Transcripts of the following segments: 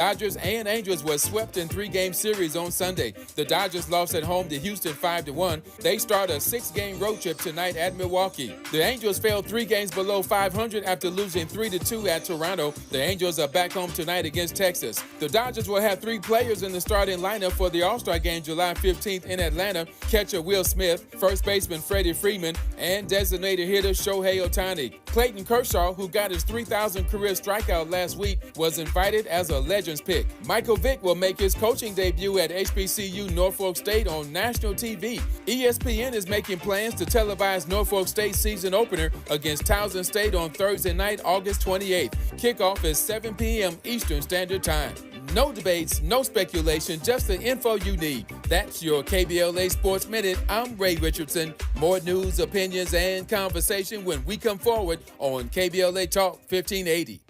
Dodgers and Angels were swept in three-game series on Sunday. The Dodgers lost at home to Houston 5-1. They start a six-game road trip tonight at Milwaukee. The Angels fell 3 games below 500 after losing 3-2 at Toronto. The Angels are back home tonight against Texas. The Dodgers will have 3 players in the starting lineup for the All-Star Game July 15th in Atlanta. Catcher Will Smith, first baseman Freddie Freeman, and designated hitter Shohei Ohtani. Clayton Kershaw, who got his 3,000th career strikeout last week, was invited as a Legends pick. Michael Vick will make his coaching debut at HBCU Norfolk State on national TV. ESPN is making plans to televise Norfolk State's season opener against Towson State on Thursday night, August 28th. Kickoff is 7 p.m. Eastern Standard Time. No debates, no speculation, just the info you need. That's your KBLA Sports Minute. I'm Ray Richardson. More news, opinions, and conversation when we come forward on KBLA Talk 1580.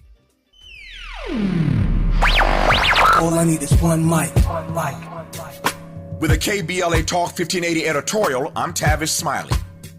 All I need is one mic. With a KBLA Talk 1580 editorial, I'm Tavis Smiley.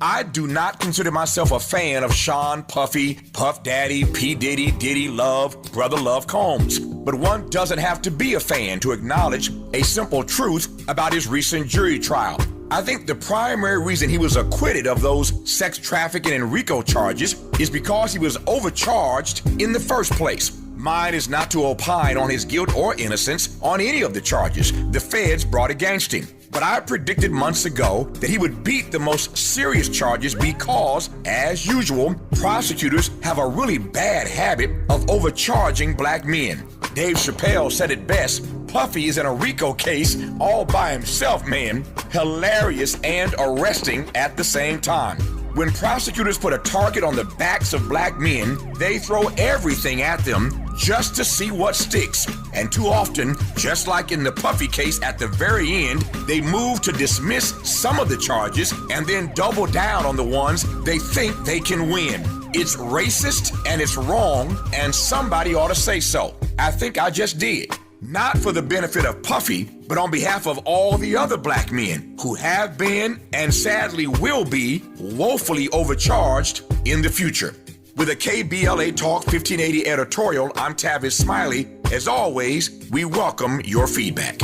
I do not consider myself a fan of Sean Puffy, Puff Daddy, P. Diddy Love, Brother Love Combs. But one doesn't have to be a fan to acknowledge a simple truth about his recent jury trial. I think the primary reason he was acquitted of those sex trafficking and RICO charges is because he was overcharged in the first place. Mine is not to opine on his guilt or innocence on any of the charges the feds brought against him. But I predicted months ago that he would beat the most serious charges because, as usual, prosecutors have a really bad habit of overcharging black men. Dave Chappelle said it best, Puffy is in a RICO case all by himself, man. Hilarious and arresting at the same time. When prosecutors put a target on the backs of black men, they throw everything at them just to see what sticks. And too often, just like in the Puffy case at the very end, they move to dismiss some of the charges and then double down on the ones they think they can win. It's racist and it's wrong, and somebody ought to say so. I think I just did. Not for the benefit of Puffy, but on behalf of all the other black men who have been and sadly will be woefully overcharged in the future. With a KBLA Talk 1580 editorial, I'm Tavis Smiley. As always, we welcome your feedback.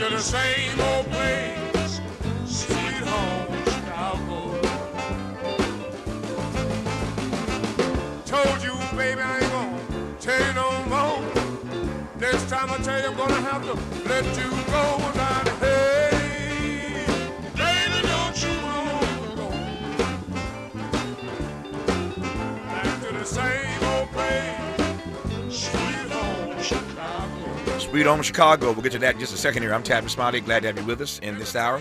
The same old place, sweet home Chicago. Told you, baby, I ain't gonna tell you no more. Next time I tell you, I'm gonna have to let you go. Down, hey, baby, don't you wanna go back to the same old place, sweet home Chicago. Sweet Home Chicago. We'll get to that in just a second here. I'm Tavis Smiley. Glad to have you with us in this hour.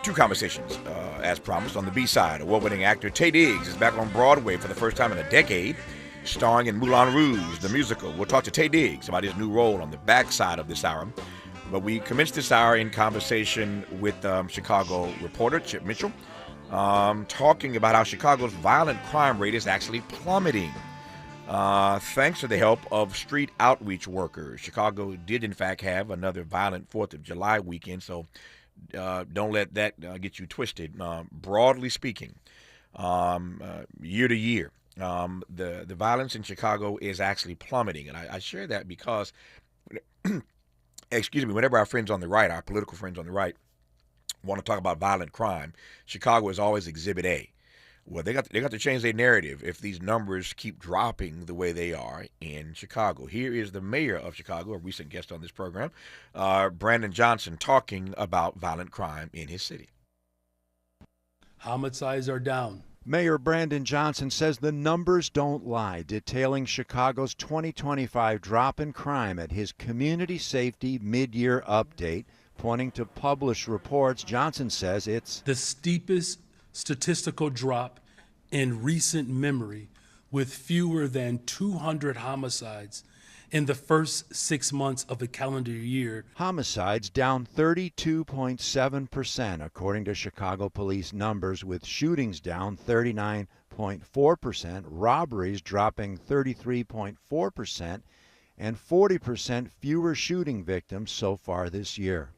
2 conversations, as promised. On the B-side, award-winning actor Taye Diggs is back on Broadway for the first time in a decade, starring in Moulin Rouge, the musical. We'll talk to Taye Diggs about his new role on the backside of this hour. But we commenced this hour in conversation with Chicago reporter Chip Mitchell, talking about how Chicago's violent crime rate is actually plummeting. Thanks to the help of street outreach workers. Chicago did, in fact, have another violent 4th of July weekend, so don't let that get you twisted. Broadly speaking, year to year, the violence in Chicago is actually plummeting. And I share that because, whenever our friends on the right, our political friends on the right, want to talk about violent crime, Chicago is always Exhibit A. Well, they got to change their narrative if these numbers keep dropping the way they are in Chicago. Here is the mayor of Chicago, a recent guest on this program, Brandon Johnson, talking about violent crime in his city. Homicides are down. Mayor Brandon Johnson says the numbers don't lie, detailing Chicago's 2025 drop in crime at his community safety mid-year update. Pointing to published reports, Johnson says it's the steepest statistical drop in recent memory, with fewer than 200 homicides In the first 6 months of the calendar year, Homicides down 32.7%, according to Chicago police numbers, with shootings down 39.4%, robberies dropping 33.4%, and 40% fewer shooting victims so far this year.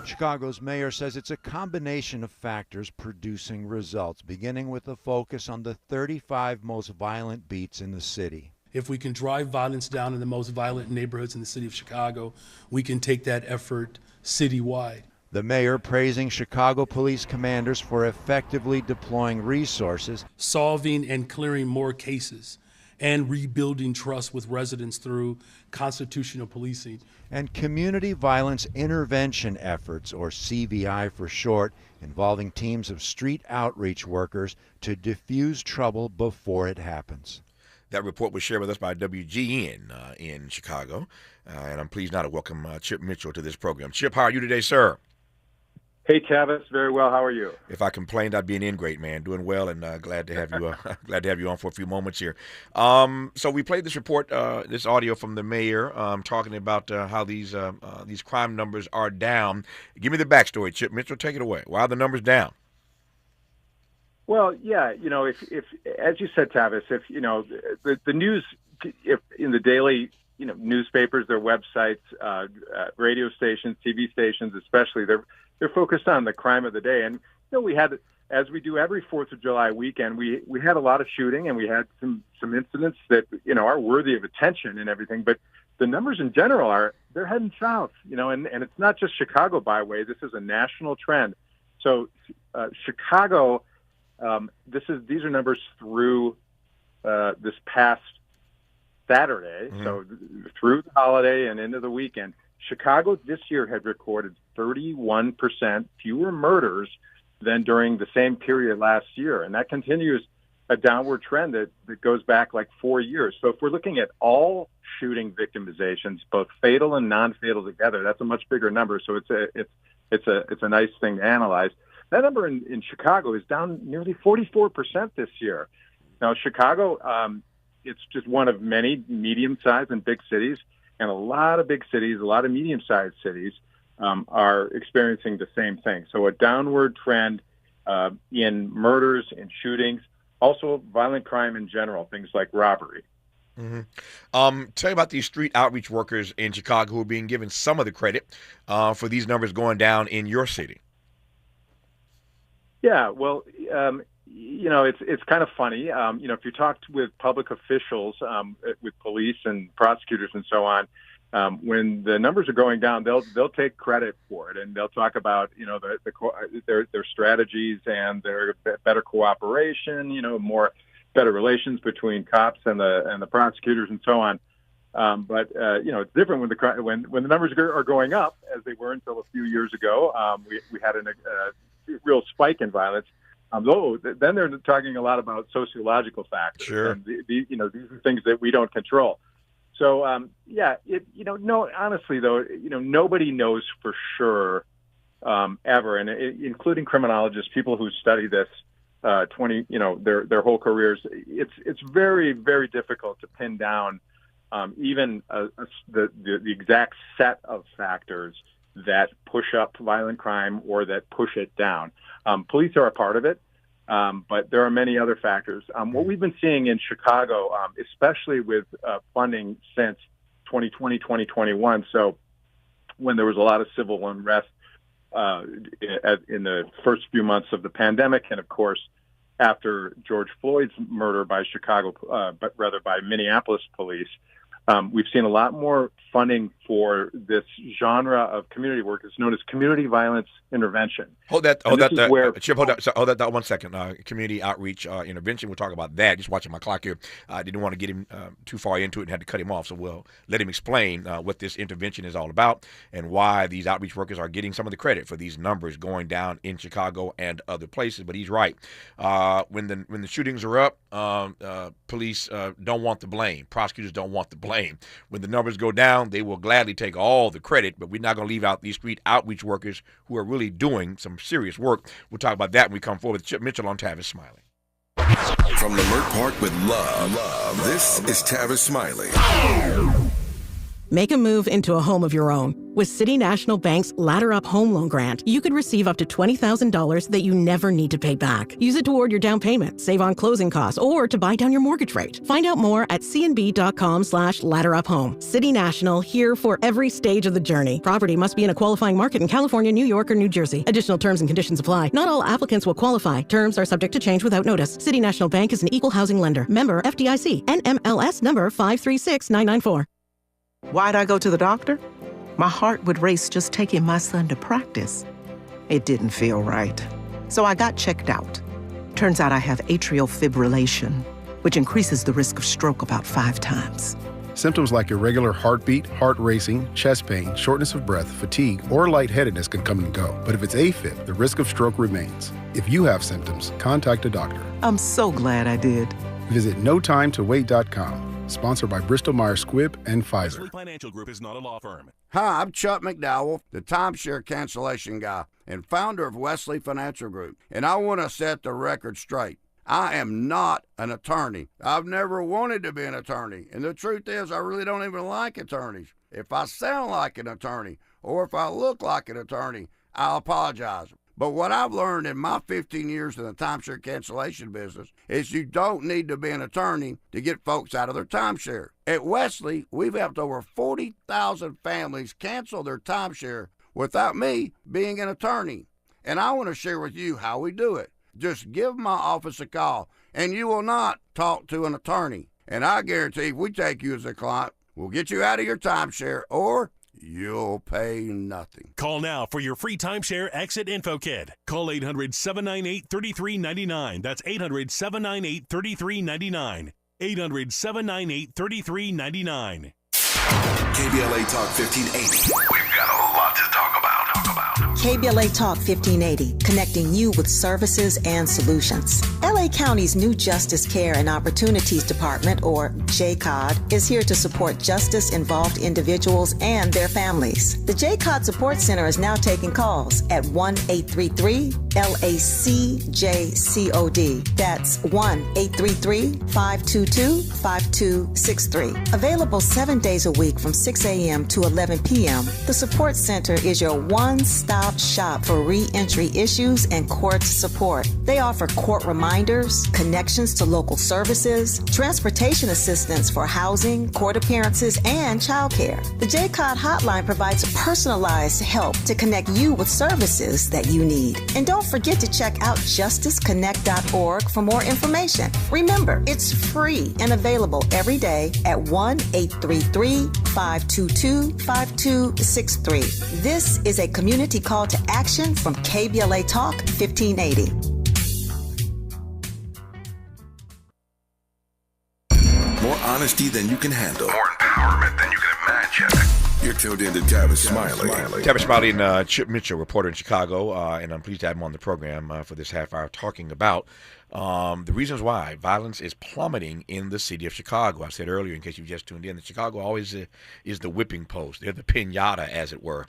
Chicago's mayor says it's a combination of factors producing results, beginning with a focus on the 35 most violent beats in the city. if we can drive violence down in the most violent neighborhoods in the city of Chicago, we can take that effort citywide. The mayor praising Chicago police commanders for effectively deploying resources, Solving and clearing more cases, and rebuilding trust with residents through constitutional policing. and community violence intervention efforts, or CVI for short, involving teams of street outreach workers to diffuse trouble before it happens. That report was shared with us by WGN in Chicago, and I'm pleased now to welcome Chip Mitchell to this program. Chip, how are you today, sir? Hey, Tavis. Very well. How are you? If I complained, I'd be an ingrate, man. Doing well, and glad to have you. Glad to have you on for a few moments here. So we played this report, this audio from the mayor, talking about how these crime numbers are down. Give me the backstory, Chip Mitchell. Take it away. Why are the numbers down? Well, yeah. You know, if as you said, Tavis, if you know the news, if in the daily, you know, newspapers, their websites, radio stations, TV stations, especially, they're focused on the crime of the day. And, you know, we had, as we do every 4th of July weekend, we had a lot of shooting, and we had some incidents that, you know, are worthy of attention and everything. But the numbers in general they're heading south, you know, and it's not just Chicago, by the way. This is a national trend. So Chicago, these are numbers through this past Saturday, so through the holiday and into the weekend. Chicago this year had recorded 31% fewer murders than during the same period last year, and that continues a downward trend that goes back like 4 years. So if we're looking at all shooting victimizations, both fatal and non-fatal together, that's a much bigger number. So it's a nice thing to analyze. That number in Chicago is down nearly 44% this year. Now, Chicago, it's just one of many medium-sized and big cities, and a lot of big cities, a lot of medium-sized cities are experiencing the same thing. So a downward trend in murders and shootings, also violent crime in general, things like robbery. Tell me about these street outreach workers in Chicago who are being given some of the credit for these numbers going down in your city. Yeah, well, you know, it's kind of funny. You know, if you talked with public officials, with police and prosecutors and so on, when the numbers are going down, they'll take credit for it, and they'll talk about, you know, their strategies and their better cooperation, you know, better relations between cops and the prosecutors and so on. But you know, it's different when the numbers are going up, as they were until a few years ago. We had a real spike in violence. Then they're talking a lot about sociological factors. Sure. And you know, these are things that we don't control. So honestly though, you know, nobody knows for sure ever, and including criminologists, people who study this their whole careers. It's very, very difficult to pin down even the exact set of factors that push up violent crime or that push it down. Police are a part of it, but there are many other factors. What we've been seeing in Chicago, especially with funding since 2020, 2021, so when there was a lot of civil unrest in the first few months of the pandemic, and of course, after George Floyd's murder by by Minneapolis police, we've seen a lot more funding for this genre of community work. It's known as community violence intervention. Hold that, Chip, hold that 1 second. Community outreach intervention. We'll talk about that. Just watching my clock here. I didn't want to get him too far into it and had to cut him off. So we'll let him explain what this intervention is all about and why these outreach workers are getting some of the credit for these numbers going down in Chicago and other places. But he's right. When the shootings are up, police don't want the blame. Prosecutors don't want the blame. When the numbers go down, they will gladly take all the credit, but we're not going to leave out these street outreach workers who are really doing some serious work. We'll talk about that when we come forward with Chip Mitchell on Tavis Smiley. From Lamert Park with love, this is Tavis Smiley. Make a move into a home of your own. With City National Bank's Ladder Up Home Loan Grant, you could receive up to $20,000 that you never need to pay back. Use it toward your down payment, save on closing costs, or to buy down your mortgage rate. Find out more at cnb.com/ladderuphome. City National, here for every stage of the journey. Property must be in a qualifying market in California, New York, or New Jersey. Additional terms and conditions apply. Not all applicants will qualify. Terms are subject to change without notice. City National Bank is an equal housing lender. Member FDIC. NMLS number 536994. Why'd I go to the doctor? My heart would race just taking my son to practice. It didn't feel right. So I got checked out. Turns out I have atrial fibrillation, which increases the risk of stroke about 5 times. Symptoms like irregular heartbeat, heart racing, chest pain, shortness of breath, fatigue, or lightheadedness can come and go. But if it's AFib, the risk of stroke remains. If you have symptoms, contact a doctor. I'm so glad I did. Visit notimetowait.com. Sponsored by Bristol-Myers Squibb and Pfizer. Wesley Financial Group is not a law firm. Hi, I'm Chuck McDowell, the timeshare cancellation guy and founder of Wesley Financial Group. And I want to set the record straight. I am not an attorney. I've never wanted to be an attorney. And the truth is, I really don't even like attorneys. If I sound like an attorney or if I look like an attorney, I'll apologize. But what I've learned in my 15 years in the timeshare cancellation business is you don't need to be an attorney to get folks out of their timeshare. At Wesley, we've helped over 40,000 families cancel their timeshare without me being an attorney. And I want to share with you how we do it. Just give my office a call, and you will not talk to an attorney. And I guarantee if we take you as a client, we'll get you out of your timeshare, or you'll pay nothing. Call now for your free timeshare exit info kit. Call 800-798-3399. That's 800-798-3399. 800-798-3399. KBLA Talk 1580. We've got a lot to talk about. KBLA Talk 1580, connecting you with services and solutions. LA County's new Justice Care and Opportunities Department, or JCOD, is here to support justice-involved individuals and their families. The JCOD Support Center is now taking calls at 1-833-LACJCOD. That's 1-833-522-5263. Available 7 days a week from 6 a.m. to 11 p.m., the Support Center is your one-stop shop for re-entry issues and court support. They offer court reminders, connections to local services, transportation assistance for housing, court appearances, and childcare. The JCOD hotline provides personalized help to connect you with services that you need. And don't forget to check out justiceconnect.org for more information. Remember, it's free and available every day at 1-833-522-5263. This is a community call to action from KBLA Talk 1580. More honesty than you can handle. More empowerment than you can imagine. You're tuned in to Tavis Smiley. Tavis Smiley and Chip Mitchell, reporter in Chicago, and I'm pleased to have him on the program for this half hour talking about the reasons why violence is plummeting in the city of Chicago. I said earlier, in case you just tuned in, that Chicago always is the whipping post. They're the piñata, as it were,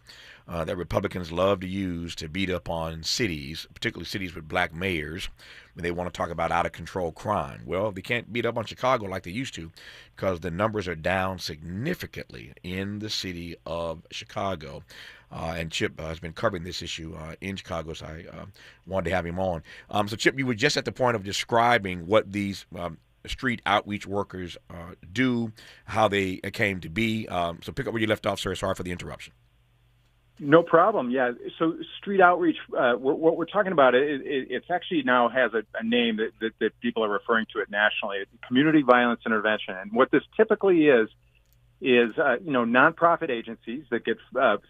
that Republicans love to use to beat up on cities, particularly cities with black mayors, when they want to talk about out-of-control crime. Well, they can't beat up on Chicago like they used to because the numbers are down significantly in the city of Chicago. And Chip has been covering this issue in Chicago, so I wanted to have him on. So, Chip, you were just at the point of describing what these street outreach workers do, how they came to be. So pick up where you left off, sir. Sorry for the interruption. No problem. Yeah. So street outreach, what we're talking about, it's actually now has a name that people are referring to it nationally, community violence intervention. And what this typically is nonprofit agencies that get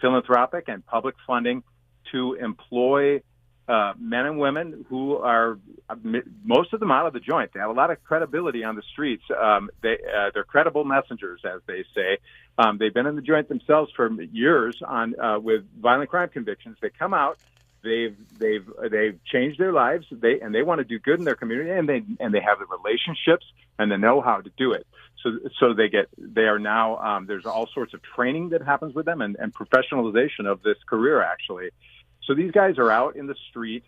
philanthropic and public funding to employ men and women who are, most of them out of the joint. They have a lot of credibility on the streets. They're credible messengers, as they say. They've been in the joint themselves for years with violent crime convictions. They come out, they've changed their lives, they want to do good in their community, and they have the relationships and the know-how to do it. So they are now there's all sorts of training that happens with them and professionalization of this career, actually. So these guys are out in the street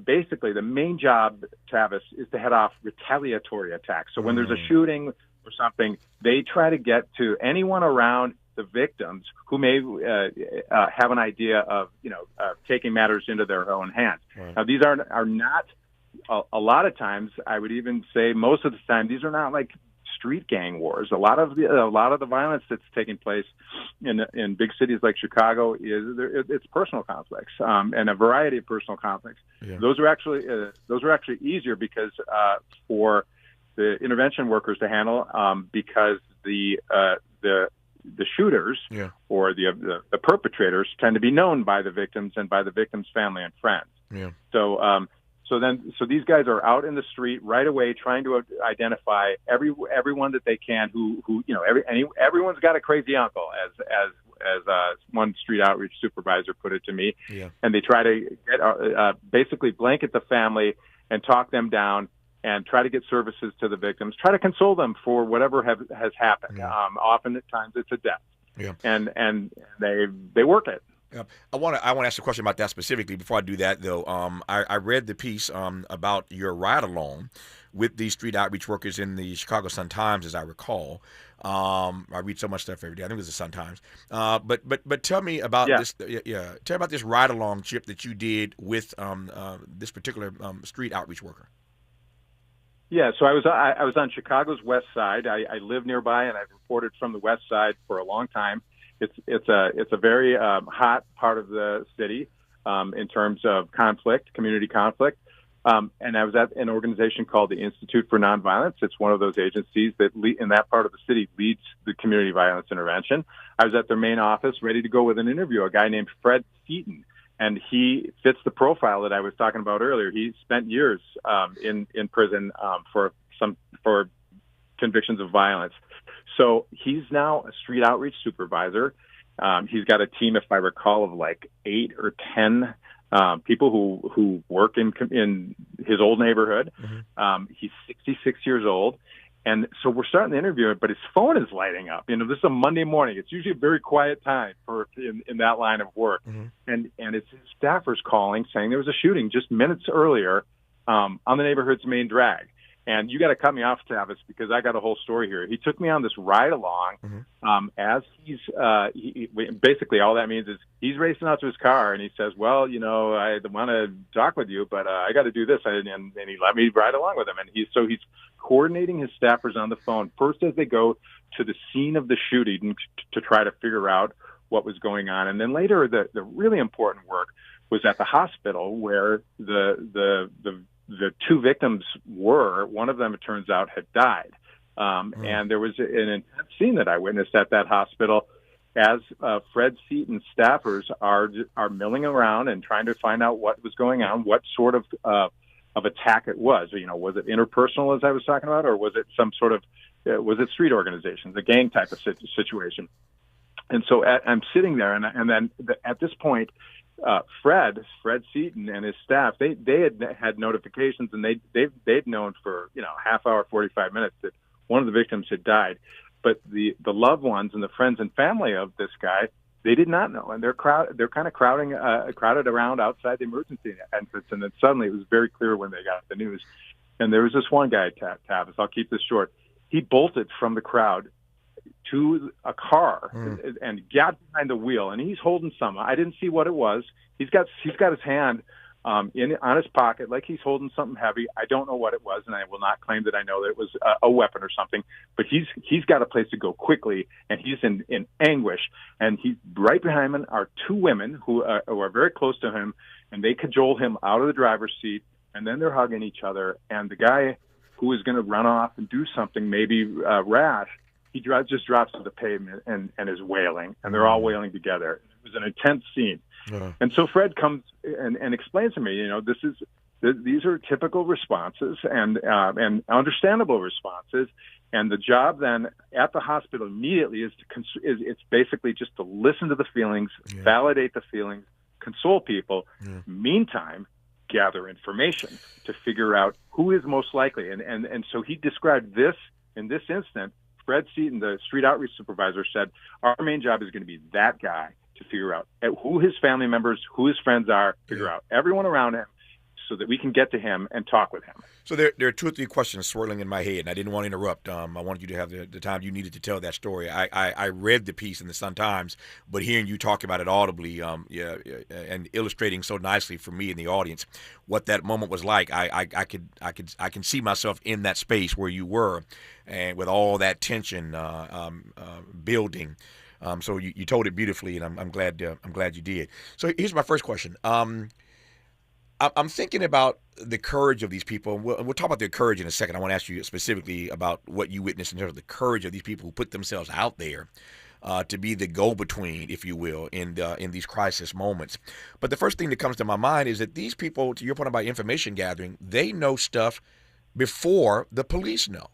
basically the main job, Tavis, is to head off retaliatory attacks. So when there's a shooting or something, they try to get to anyone around the victims who may have an idea of, taking matters into their own hands. Right. Now, these are not, a lot of times, I would even say most of the time, these are not like street gang wars. A lot of the violence that's taking place in big cities like Chicago it's personal conflicts, and a variety of personal conflicts. Yeah. Those are actually easier because for the intervention workers to handle, because the shooters or the perpetrators tend to be known by the victims and by the victims' family and friends. Yeah. So these guys are out in the street right away, trying to identify everyone that they can. Everyone's got a crazy uncle, as one street outreach supervisor put it to me. Yeah. And they try to get, basically blanket the family and talk them down, and try to get services to the victims, try to console them for whatever has happened. Yeah. Often at times it's a death. Yeah. And they work it. Yeah. I want to ask a question about that specifically. Before I do that, though, I read the piece about your ride along with these street outreach workers in the Chicago Sun-Times, as I recall. I read so much stuff every day. I think it was the Sun-Times. But tell me about this. Tell me about this ride along trip that you did with this particular street outreach worker. Yeah, so I was on Chicago's West Side. I live nearby, and I've reported from the West Side for a long time. It's a very hot part of the city in terms of community conflict. And I was at an organization called the Institute for Nonviolence. It's one of those agencies that in that part of the city leads the community violence intervention. I was at their main office ready to go with an interview, a guy named Fred Seaton. And he fits the profile that I was talking about earlier. He spent years in prison for convictions of violence. So he's now a street outreach supervisor. He's got a team, if I recall, of like 8 or 10 people who work in his old neighborhood. Mm-hmm. He's 66 years old. And so we're starting the interview, but his phone is lighting up. This is a Monday morning. It's usually a very quiet time in that line of work. Mm-hmm. And it's his staffers calling, saying there was a shooting just minutes earlier on the neighborhood's main drag. And you got to cut me off, Tavis, because I got a whole story here. He took me on this ride along as he's basically all that means is he's racing out to his car and he says, well, I want to talk with you, but I got to do this. And he let me ride along with him. And he's coordinating his staffers on the phone first as they go to the scene of the shooting to try to figure out what was going on. And then later, the really important work was at the hospital where the two victims were. One of them, it turns out, had died. And there was an intense scene that I witnessed at that hospital as Fred Seaton's staffers are milling around and trying to find out what was going on, what sort of attack it was. Was it interpersonal, as I was talking about, or was it some sort of was it street organizations, a gang type of situation? And so I'm sitting there, and then at this point, Fred Seaton and his staff, they had notifications, and they'd known for half hour, 45 minutes that one of the victims had died, but the loved ones and the friends and family of this guy, they did not know, and they're kind of crowded around outside the emergency entrance, and then suddenly it was very clear when they got the news. And there was this one guy, Tavis, I'll keep this short. He bolted from the crowd to a car and got behind the wheel, and he's holding something. I didn't see what it was. He's got his hand on his pocket like he's holding something heavy. I don't know what it was, and I will not claim that I know that it was a weapon or something. But he's got a place to go quickly, and he's in anguish. And he's right behind him are two women who are very close to him, and they cajole him out of the driver's seat, and then they're hugging each other. And the guy who is going to run off and do something maybe rash, he just drops to the pavement and is wailing, and they're all wailing together. It was an intense scene. And so Fred comes and explains to me, these are typical responses and understandable responses. And the job then at the hospital immediately is it's basically just to listen to the feelings, validate the feelings, console people. Meantime, gather information to figure out who is most likely. And so he described this in this instant. Fred Seaton, the street outreach supervisor, said, our main job is going to be that guy to figure out who his family members, who his friends are, figure out everyone around him, so that we can get to him and talk with him. So there are 2 or 3 questions swirling in my head, and I didn't want to interrupt. I wanted you to have the time you needed to tell that story. I read the piece in the Sun-Times, but hearing you talk about it audibly, and illustrating so nicely for me and the audience what that moment was like, I can see myself in that space where you were, and with all that tension building. So you told it beautifully, and I'm glad you did. So here's my first question. I'm thinking about the courage of these people, and we'll talk about their courage in a second. I want to ask you specifically about what you witnessed in terms of the courage of these people who put themselves out there to be the go-between, if you will, in these crisis moments. But the first thing that comes to my mind is that these people, to your point about information gathering, they know stuff before the police know.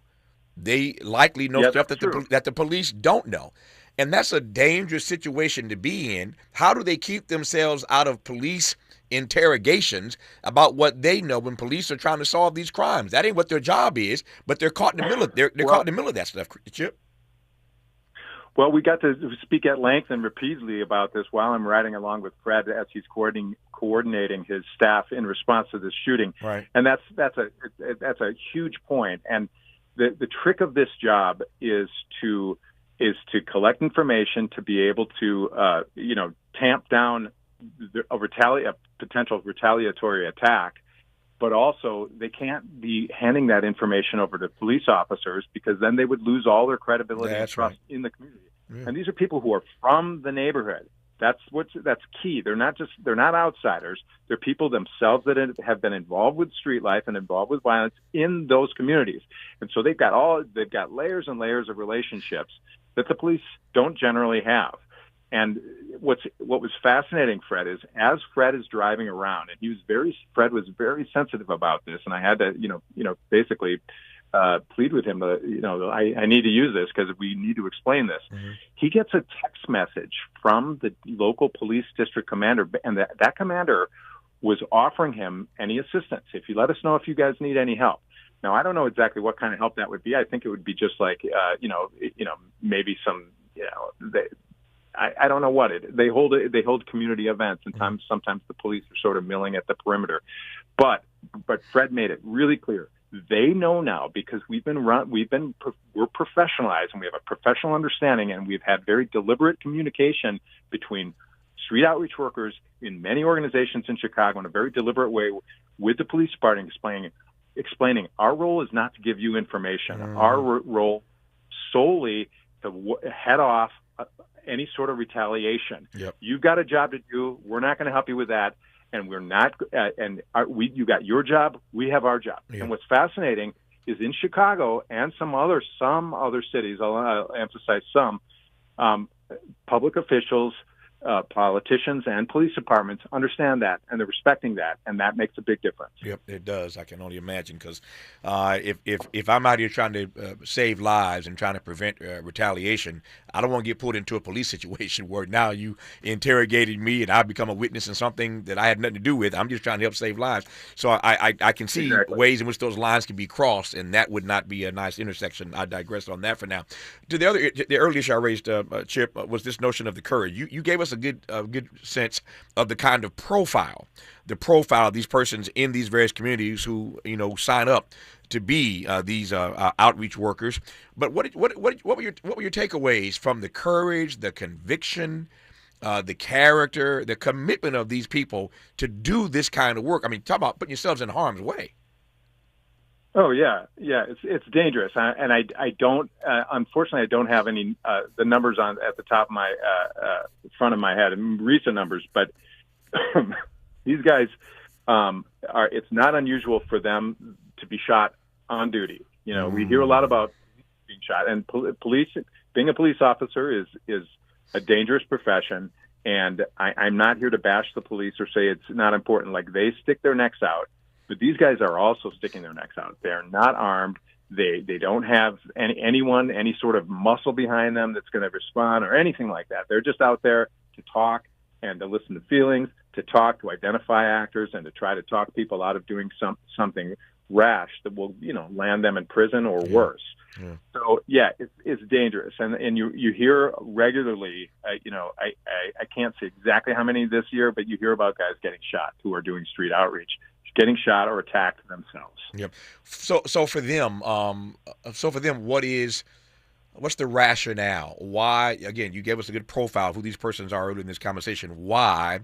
They likely know stuff that the police don't know. And that's a dangerous situation to be in. How do they keep themselves out of police interrogations about what they know when police are trying to solve these crimes? That ain't what their job is, but they're caught in the middle of, they're caught in the middle of that stuff, Chip. Well, we got to speak at length and repeatedly about this while I'm riding along with Fred as he's coordinating his staff in response to this shooting. Right. And that's a huge point. And the trick of this job is to collect information to be able to tamp down a potential retaliatory attack, but also they can't be handing that information over to police officers because then they would lose all their credibility and trust in the community. Yeah. And these are people who are from the neighborhood. That's key. They're not outsiders. They're people themselves that have been involved with street life and involved with violence in those communities. And so they've got layers and layers of relationships that the police don't generally have. And what was fascinating, Fred, is as Fred is driving around, and Fred was very sensitive about this, and I had to, basically plead with him, I need to use this because we need to explain this. Mm-hmm. He gets a text message from the local police district commander, and that commander was offering him any assistance. If you let us know if you guys need any help. Now, I don't know exactly what kind of help that would be. I think it would be just like, maybe some, I don't know what they hold community events, and sometimes the police are sort of milling at the perimeter. But Fred made it really clear. They know now because we're professionalized and we have a professional understanding, and we've had very deliberate communication between street outreach workers in many organizations in Chicago in a very deliberate way with the police department explaining our role is not to give you information. Our role solely to head off any sort of retaliation. Yep. You've got a job to do. We're not going to help you with that. And we're not. You got your job. We have our job. Yep. And what's fascinating is in Chicago and some other cities. I'll emphasize some public officials, politicians, and police departments understand that, and they're respecting that, and that makes a big difference. Yep, it does. I can only imagine because if I'm out here trying to save lives and trying to prevent retaliation, I don't want to get put into a police situation where now you interrogated me and I become a witness in something that I had nothing to do with. I'm just trying to help save lives. So I can see ways in which those lines can be crossed, and that would not be a nice intersection. I digress on that for now. The earlier issue I raised, Chip, was this notion of the courage. You gave us a good sense of the kind of profile of these persons in these various communities who sign up to be these outreach workers. But what were your takeaways from the courage, the conviction, the character, the commitment of these people to do this kind of work? I mean, talk about putting yourselves in harm's way. Oh yeah, it's dangerous, and I don't unfortunately I don't have any the numbers at the top of my front of my head, recent numbers, but these guys it's not unusual for them to be shot on duty. We hear a lot about being shot, and being a police officer is a dangerous profession, and I'm not here to bash the police or say it's not important. Like, they stick their necks out. But these guys are also sticking their necks out. They're not armed. They don't have any sort of muscle behind them that's going to respond or anything like that. They're just out there to talk and to listen to feelings, to identify actors, and to try to talk people out of doing something rash that will land them in prison or worse. Yeah. So it's dangerous, and you hear regularly. I can't say exactly how many this year, but you hear about guys getting shot who are doing street outreach, getting shot or attacked themselves. Yep. So for them, what's the rationale? Why? Again, you gave us a good profile of who these persons are earlier in this conversation. Why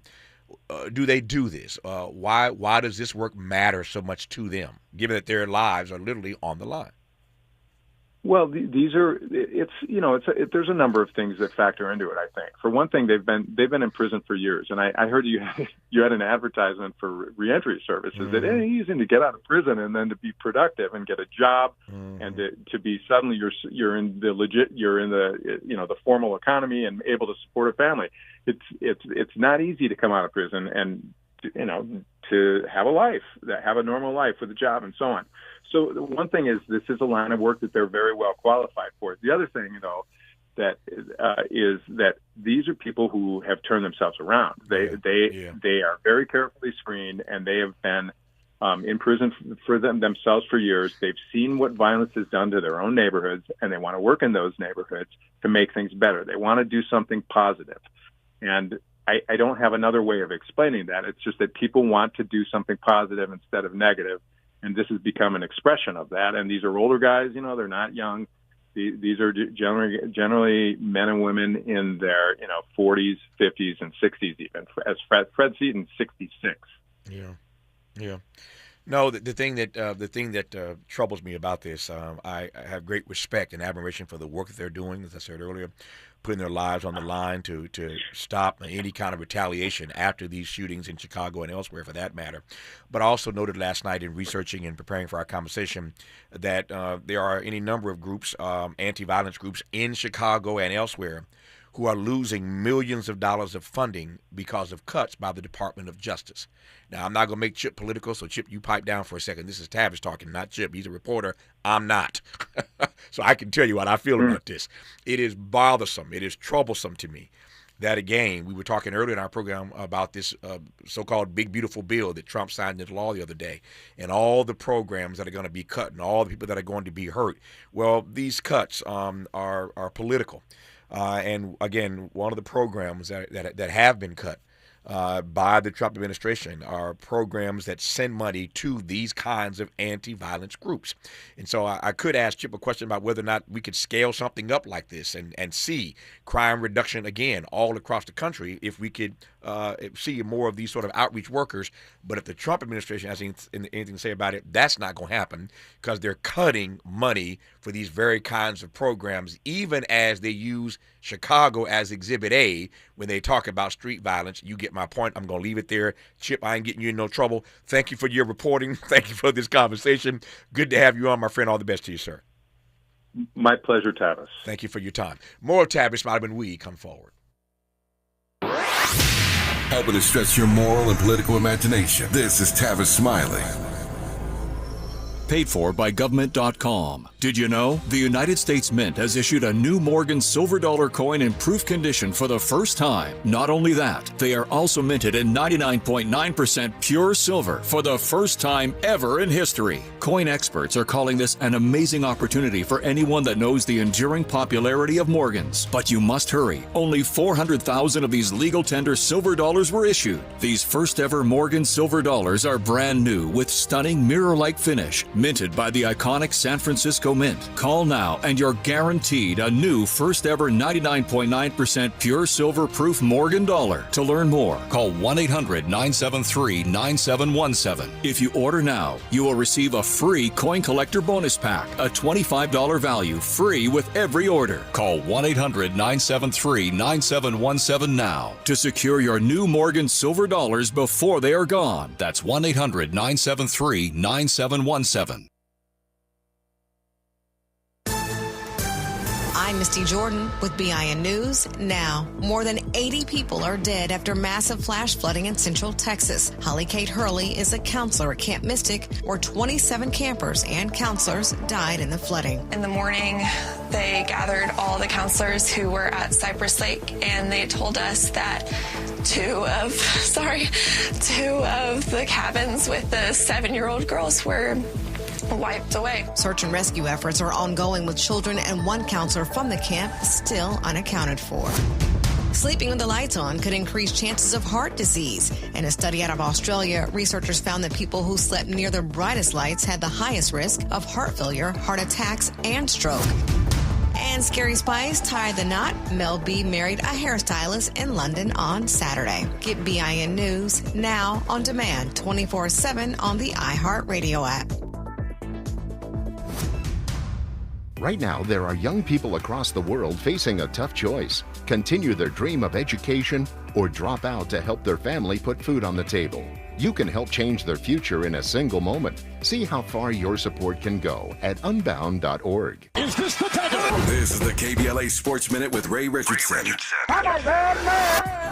do they do this? Why does this work matter so much to them, given that their lives are literally on the line? Well, there's a number of things that factor into it. I think, for one thing, they've been in prison for years, and I heard you had an advertisement for reentry services that it's easy to get out of prison and then to be productive and get a job and to be suddenly you're in the formal economy and able to support a family. It's not easy to come out of prison and to have a normal life with a job and so on. So the one thing is, this is a line of work that they're very well qualified for. The other thing, though, that is that these are people who have turned themselves around. They are very carefully screened, and they have been in prison for themselves for years. They've seen what violence has done to their own neighborhoods, and they want to work in those neighborhoods to make things better. They want to do something positive. And I don't have another way of explaining that. It's just that people want to do something positive instead of negative. And this has become an expression of that. And these are older guys, they're not young. These are generally men and women in their, 40s, 50s, and 60s even. As Fred Seaton, 66. Yeah. No, the thing that troubles me about this, I have great respect and admiration for the work that they're doing, as I said earlier, putting their lives on the line to stop any kind of retaliation after these shootings in Chicago and elsewhere, for that matter. But I also noted last night in researching and preparing for our conversation that there are any number of groups, anti-violence groups in Chicago and elsewhere, who are losing millions of dollars of funding because of cuts by the Department of Justice. Now, I'm not going to make Chip political, so Chip, you pipe down for a second. This is Tavis talking, not Chip. He's a reporter. I'm not. So I can tell you what I feel about this. It is bothersome. It is troublesome to me that, again, we were talking earlier in our program about this so-called big, beautiful bill that Trump signed into law the other day, and all the programs that are going to be cut and all the people that are going to be hurt. Well, these cuts are political. And again, one of the programs that have been cut by the Trump administration are programs that send money to these kinds of anti-violence groups. And so I could ask Chip a question about whether or not we could scale something up like this and see crime reduction again all across the country if we could see more of these sort of outreach workers. But if the Trump administration has anything to say about it, that's not going to happen, because they're cutting money for these very kinds of programs, even as they use Chicago as Exhibit A when they talk about street violence. You get my point. I'm going to leave it there. Chip, I ain't getting you in no trouble. Thank you for your reporting. Thank you for this conversation. Good to have you on, my friend. All the best to you, sir. My pleasure, Tavis. Thank you for your time. More Tavis Smiley when we come forward. Helping to stretch your moral and political imagination. This is Tavis Smiley. Paid for by government.com. Did you know the United States Mint has issued a new Morgan silver dollar coin in proof condition for the first time? Not only that, they are also minted in 99.9% pure silver for the first time ever in history. Coin experts are calling this an amazing opportunity for anyone that knows the enduring popularity of Morgans. But you must hurry. Only 400,000 of these legal tender silver dollars were issued. These first ever Morgan silver dollars are brand new with stunning mirror-like finish, minted by the iconic San Francisco Mint. Call now and you're guaranteed a new first ever 99.9% pure silver proof Morgan dollar. To learn more, call 1-800-973-9717. If you order now, you will receive a free coin collector bonus pack, a $25 value, free with every order. Call 1-800-973-9717 now to secure your new Morgan silver dollars before they are gone. That's 1-800-973-9717. I'm Misty Jordan with BIN News Now. More than 80 people are dead after massive flash flooding in central Texas. Holly Kate Hurley is a counselor at Camp Mystic, where 27 campers and counselors died in the flooding. In the morning, they gathered all the counselors who were at Cypress Lake, and they told us that two of the cabins with the 7-year-old girls were wiped away. Search and rescue efforts are ongoing, with children and one counselor from the camp still unaccounted for. Sleeping with the lights on could increase chances of heart disease. In a study out of Australia, researchers found that people who slept near the brightest lights had the highest risk of heart failure, heart attacks, and stroke. And Scary Spice tied the knot. Mel B married a hairstylist in London on Saturday. Get BIN News now on demand 24/7 on the iHeartRadio app. Right now, there are young people across the world facing a tough choice. Continue their dream of education or drop out to help their family put food on the table. You can help change their future in a single moment. See how far your support can go at unbound.org. Is this the tackle? This is the KBLA Sports Minute with Ray Richardson.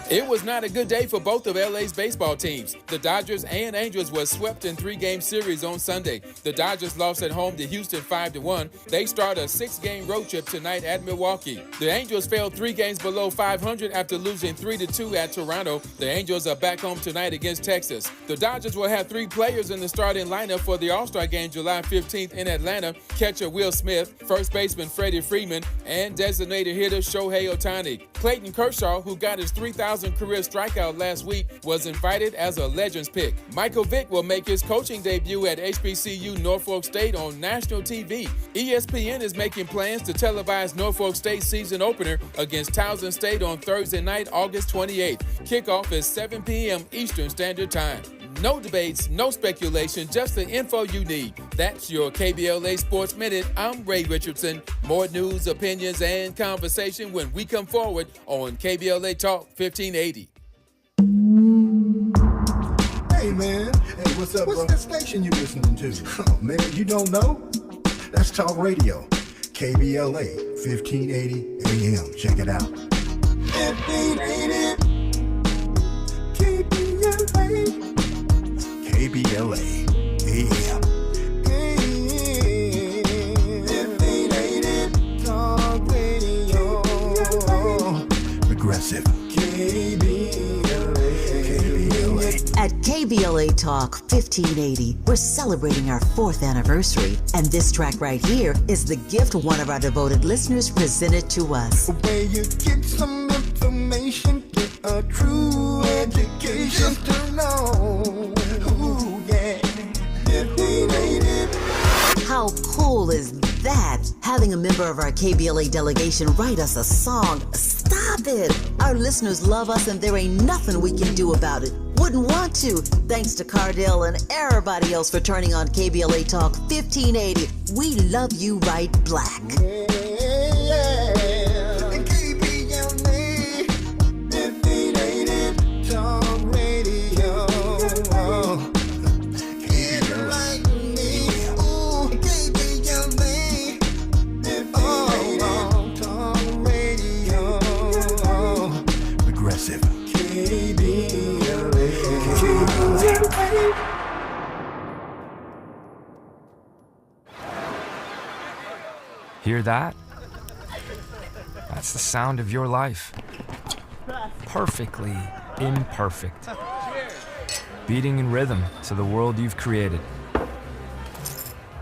It was not a good day for both of LA's baseball teams. The Dodgers and Angels were swept in three-game series on Sunday. The Dodgers lost at home to Houston 5-1. They start a six-game road trip tonight at Milwaukee. The Angels fell 3 games below 500 after losing 3-2 at Toronto. The Angels are back home tonight against Texas. The Dodgers will have 3 players in the starting lineup for the All-Star Game July 15th in Atlanta. Catcher Will Smith, first baseman Freddie Freeman, and designated hitter Shohei Ohtani. Clayton Kershaw, who got his 3,000th career strikeout last week, was invited as a Legends pick. Michael Vick will make his coaching debut at HBCU Norfolk State on national TV. ESPN is making plans to televise Norfolk State's season opener against Towson State on Thursday night, August 28th. Kickoff is 7 p.m. Eastern Standard Time. No debates, no speculation, just the info you need. That's your KBLA Sports Minute. I'm Ray Richardson. More news, opinions, and conversation when we come forward on KBLA Talk 1580. Hey, man. Hey, what's up, What's that station you listening to? Oh, man, you don't know? That's Talk Radio. KBLA 1580 AM. Check it out. 1580 KBLA. KBLA AM. 1580 Talk Radio. Progressive. KBLA. At KBLA Talk 1580, we're celebrating our 4th anniversary, and this track right here is the gift one of our devoted listeners presented to us. Where you get some information, get a true education, just to know. Ooh, yeah. 1580. How cool is that? Having a member of our KBLA delegation write us a song. Stop it! Our listeners love us and there ain't nothing we can do about it. Wouldn't want to. Thanks to Cardell and everybody else for turning on KBLA Talk 1580. We love you right black. Hear that? That's the sound of your life. Perfectly imperfect. Beating in rhythm to the world you've created.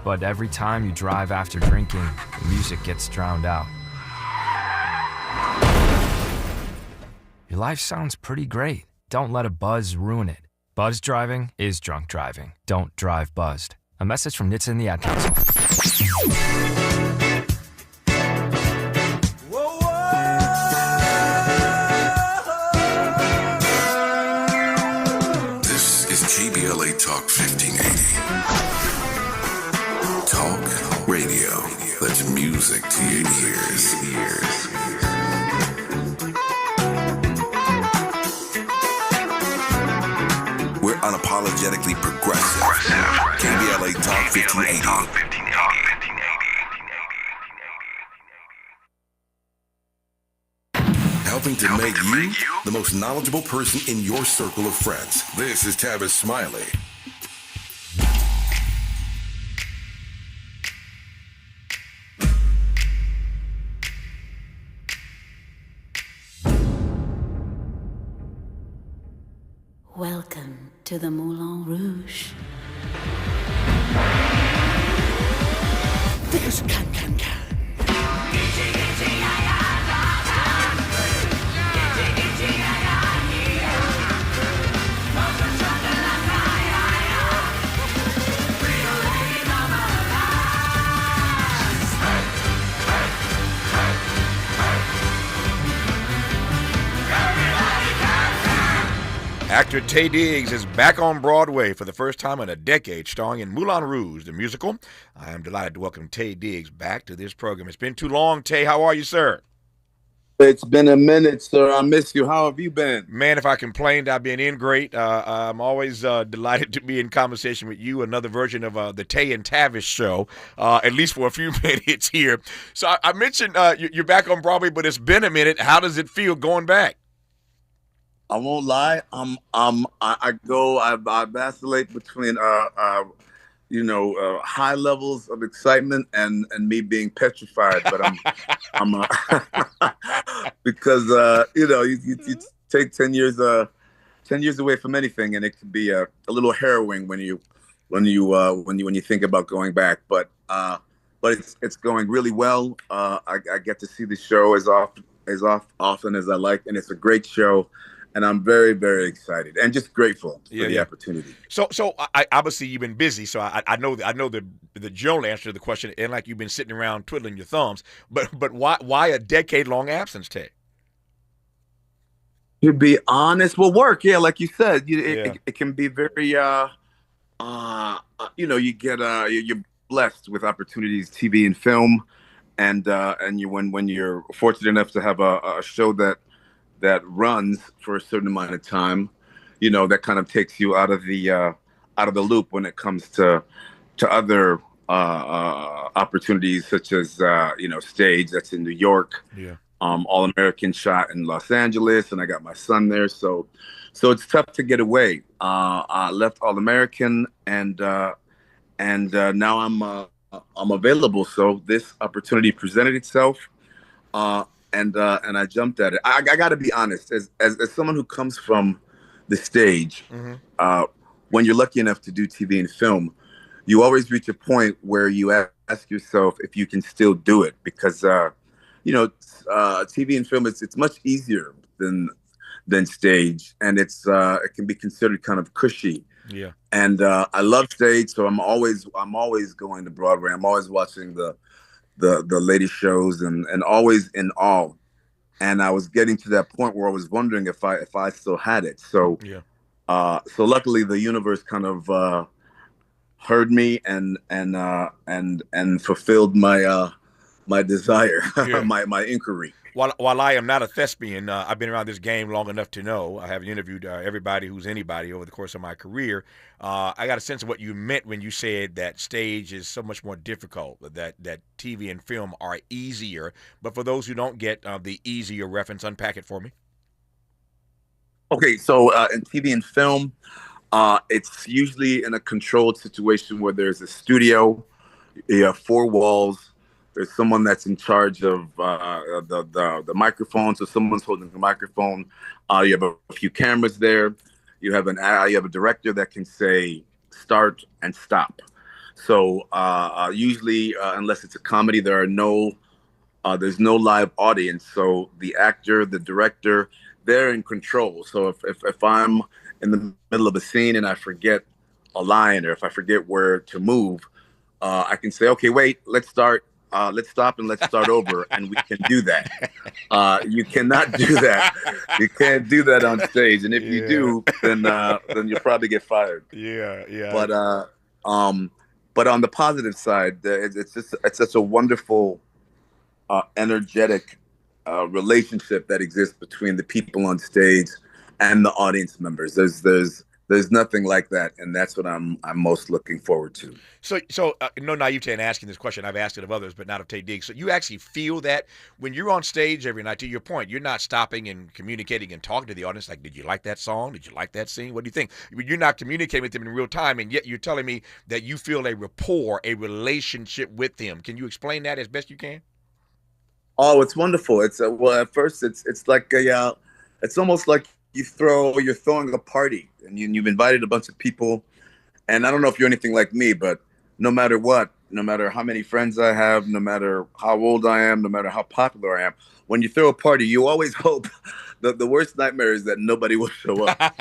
But every time you drive after drinking, the music gets drowned out. Your life sounds pretty great. Don't let a buzz ruin it. Buzz driving is drunk driving. Don't drive buzzed. A message from NHTSA and the Ad Council. This is KBLA Talk 1580. Talk radio. That's music to your ears. We're unapologetically progressive. KBLA Talk 1580. Helping to make you the most knowledgeable person in your circle of friends. This is Tavis Smiley. Welcome to the Moulin Rouge. This can. Actor Taye Diggs is back on Broadway for the first time in a decade, starring in Moulin Rouge, the musical. I am delighted to welcome Taye Diggs back to this program. It's been too long, Taye. How are you, sir? It's been a minute, sir. I miss you. How have you been? Man, if I complained, I've been in great. I'm always delighted to be in conversation with you, another version of the Taye and Tavis show, at least for a few minutes here. So I mentioned you're back on Broadway, but it's been a minute. How does it feel going back? I won't lie. I vacillate between high levels of excitement and me being petrified. But I'm because you take 10 years away from anything, and it can be a little harrowing when you think about going back. But it's going really well. I get to see the show as often as I like, and it's a great show. And I'm very, very excited and just grateful for the opportunity. So I obviously you've been busy, so I know the general answer to the question, and like you've been sitting around twiddling your thumbs. But why a decade-long absence, Taye? To be honest, work. Yeah, like you said, it can be very you get you're blessed with opportunities, TV and film, and when you're fortunate enough to have a show that runs for a certain amount of time, that kind of takes you out of the loop when it comes to other opportunities such as stage that's in New York. Yeah. All American shot in Los Angeles, and I got my son there, so it's tough to get away. I left All American, and now I'm available. So this opportunity presented itself. And I jumped at it. I got to be honest, as someone who comes from the stage, when you're lucky enough to do TV and film, you always reach a point where you ask yourself if you can still do it, because TV and film it's much easier than stage, and it can be considered kind of cushy. Yeah. And I love stage, so I'm always going to Broadway. I'm always watching the lady shows and always in awe. And I was getting to that point where I was wondering if I still had it. So so luckily the universe kind of heard me and fulfilled my desire, my inquiry. While I am not a thespian, I've been around this game long enough to know. I have interviewed everybody who's anybody over the course of my career. I got a sense of what you meant when you said that stage is so much more difficult, that TV and film are easier. But for those who don't get the easier reference, unpack it for me. Okay, so in TV and film, it's usually in a controlled situation where there's a studio, you have four walls. There's someone that's in charge of the microphone, so someone's holding the microphone. You have a few cameras there. You have a director that can say start and stop. So usually, unless it's a comedy, there's no live audience. So the actor, the director, they're in control. So if I'm in the middle of a scene and I forget a line, or if I forget where to move, I can say, okay, wait, let's start. Let's stop and let's start over, and we can do that. You cannot do that. You can't do that on stage, and if you do, then you'll probably get fired. Yeah. But on the positive side, it's such a wonderful, energetic relationship that exists between the people on stage and the audience members. There's nothing like that, and that's what I'm most looking forward to. So no naivete in asking this question. I've asked it of others, but not of Taye Diggs. So you actually feel that when you're on stage every night, to your point, you're not stopping and communicating and talking to the audience like, did you like that song? Did you like that scene? What do you think? You're not communicating with them in real time, and yet you're telling me that you feel a rapport, a relationship with them. Can you explain that as best you can? Oh, it's wonderful. It's at first it's like it's almost like you're throwing a party, and you've invited a bunch of people. And I don't know if you're anything like me, but no matter what, no matter how many friends I have, no matter how old I am, no matter how popular I am, when you throw a party, you always hope the worst nightmare is that nobody will show up.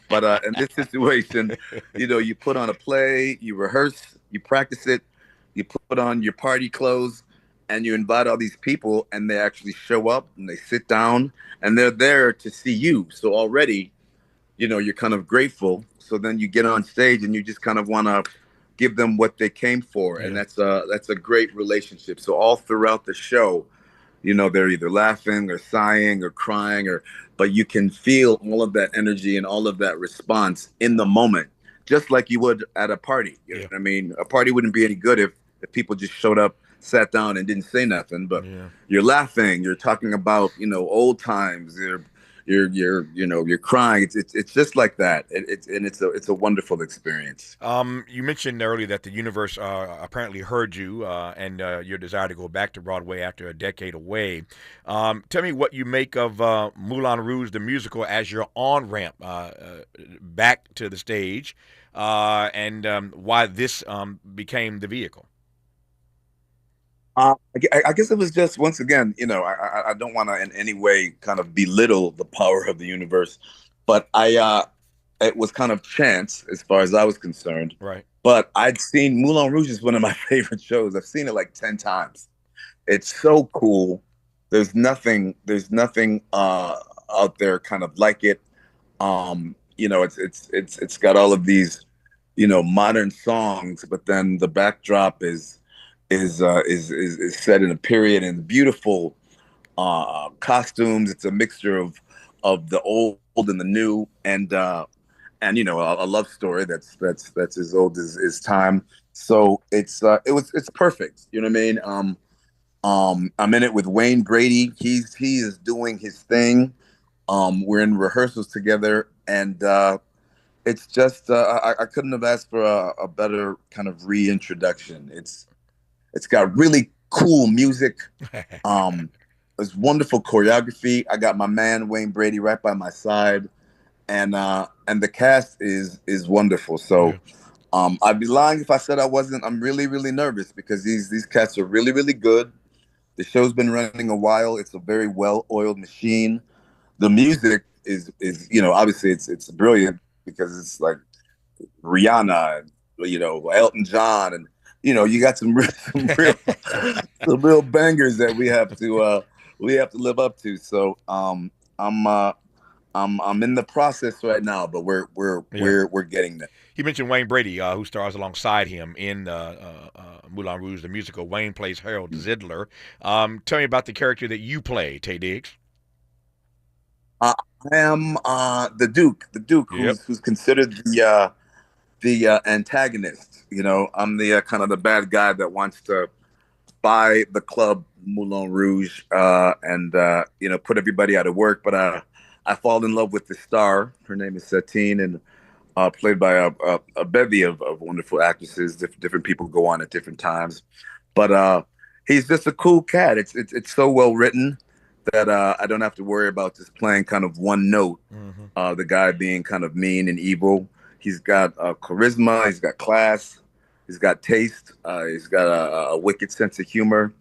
But in this situation, you put on a play, you rehearse, you practice it, you put on your party clothes, and you invite all these people, and they actually show up and they sit down and they're there to see you. So already you're kind of grateful. So then you get on stage and you just kind of want to give them what they came for. And that's a great relationship. So all throughout the show, they're either laughing or sighing or crying, but you can feel all of that energy and all of that response in the moment, just like you would at a party. You know what I mean? A party wouldn't be any good if people just showed up, sat down, and didn't say nothing. But you're laughing, you're talking about old times, you're crying. It's just like that. It's a wonderful experience. You mentioned earlier that the universe apparently heard you and your desire to go back to Broadway after a decade away. Tell me what you make of Moulin Rouge, the musical, as your on-ramp back to the stage, and why this became the vehicle. I guess it was just, once again, I don't want to in any way kind of belittle the power of the universe, but it was kind of chance as far as I was concerned. Right. But I'd seen Moulin Rouge is one of my favorite shows. I've seen it like 10 times. It's so cool. There's nothing out there kind of like it. It's got all of these, modern songs, but then the backdrop is set in a period, and beautiful costumes. It's a mixture of the old and the new, and a love story that's as old as time. So it's perfect. You know what I mean? I'm in it with Wayne Brady. He is doing his thing. We're in rehearsals together, and it's just I couldn't have asked for a better kind of reintroduction. It's got really cool music. It's wonderful choreography. I got my man Wayne Brady right by my side, and the cast is wonderful. So I'd be lying if I said I wasn't. I'm really, really nervous because these cats are really, really good. The show's been running a while. It's a very well-oiled machine. The music is obviously it's brilliant because it's like Rihanna and Elton John, and you got some real bangers that we have to live up to. So I'm in the process right now, but we're getting there. You mentioned Wayne Brady, who stars alongside him in Moulin Rouge, the musical. Wayne plays Harold Zidler. Tell me about the character that you play, Taye Diggs. I am the Duke, who's considered the antagonist. I'm the kind of the bad guy that wants to buy the club Moulin Rouge and put everybody out of work. But I fall in love with the star. Her name is Satine, and played by a bevy of wonderful actresses. Different people go on at different times, but he's just a cool cat. It's so well written that I don't have to worry about just playing kind of one note. The guy being kind of mean and evil. He's got charisma. He's got class. He's got taste. He's got a wicked sense of humor,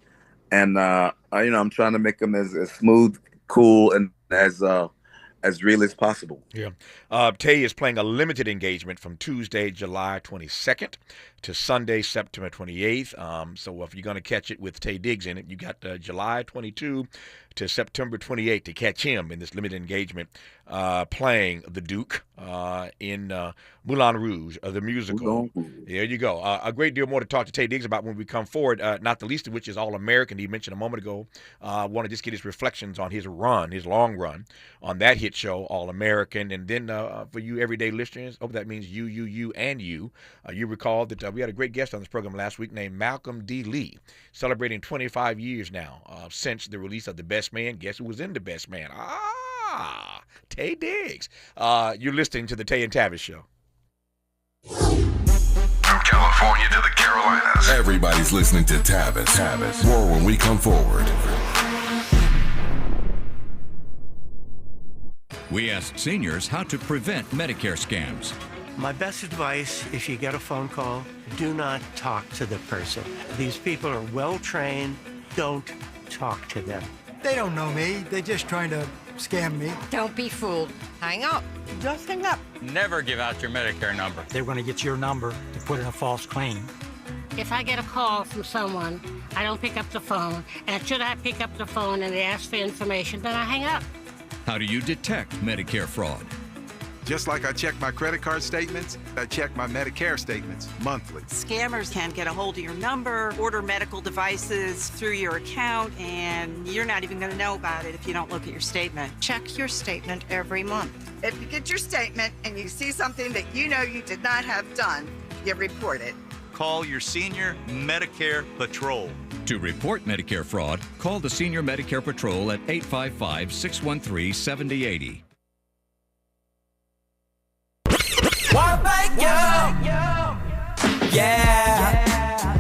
and I'm trying to make him as smooth, cool, and as real as possible. Yeah. Taye is playing a limited engagement from Tuesday, July 22nd to Sunday, September 28th. So if you're going to catch it with Taye Diggs in it, you got July 22 to September 28 to catch him in this limited engagement playing the Duke in Moulin Rouge, the musical. There you go. A great deal more to talk to Taye Diggs about when we come forward, not the least of which is All-American. He mentioned a moment ago. Want to just get his reflections on his long run on that hit show, All-American. And then for you everyday listeners, that means you, and you. You recall that we had a great guest on this program last week named Malcolm D. Lee, celebrating 25 years now since the release of The Best Man. Guess who was in The Best Man? Taye Diggs. You're listening to the Taye and Tavis Show. From California to the Carolinas, everybody's listening to Tavis. More when we come forward. We asked seniors how to prevent Medicare scams. My best advice, if you get a phone call, do not talk to the person. These people are well trained. Don't talk to them. They don't know me. They're just trying to scam me. Don't be fooled. Hang up. Just hang up. Never give out your Medicare number. They're going to get your number to put in a false claim. If I get a call from someone, I don't pick up the phone. And should I pick up the phone and they ask for information, then I hang up. How do you detect Medicare fraud? Just like I check my credit card statements, I check my Medicare statements monthly. Scammers can get a hold of your number, order medical devices through your account, and you're not even going to know about it if you don't look at your statement. Check your statement every month. If you get your statement and you see something that you know you did not have done, you report it. Call your senior Medicare Patrol. To report Medicare fraud, call the Senior Medicare Patrol at 855-613-7080.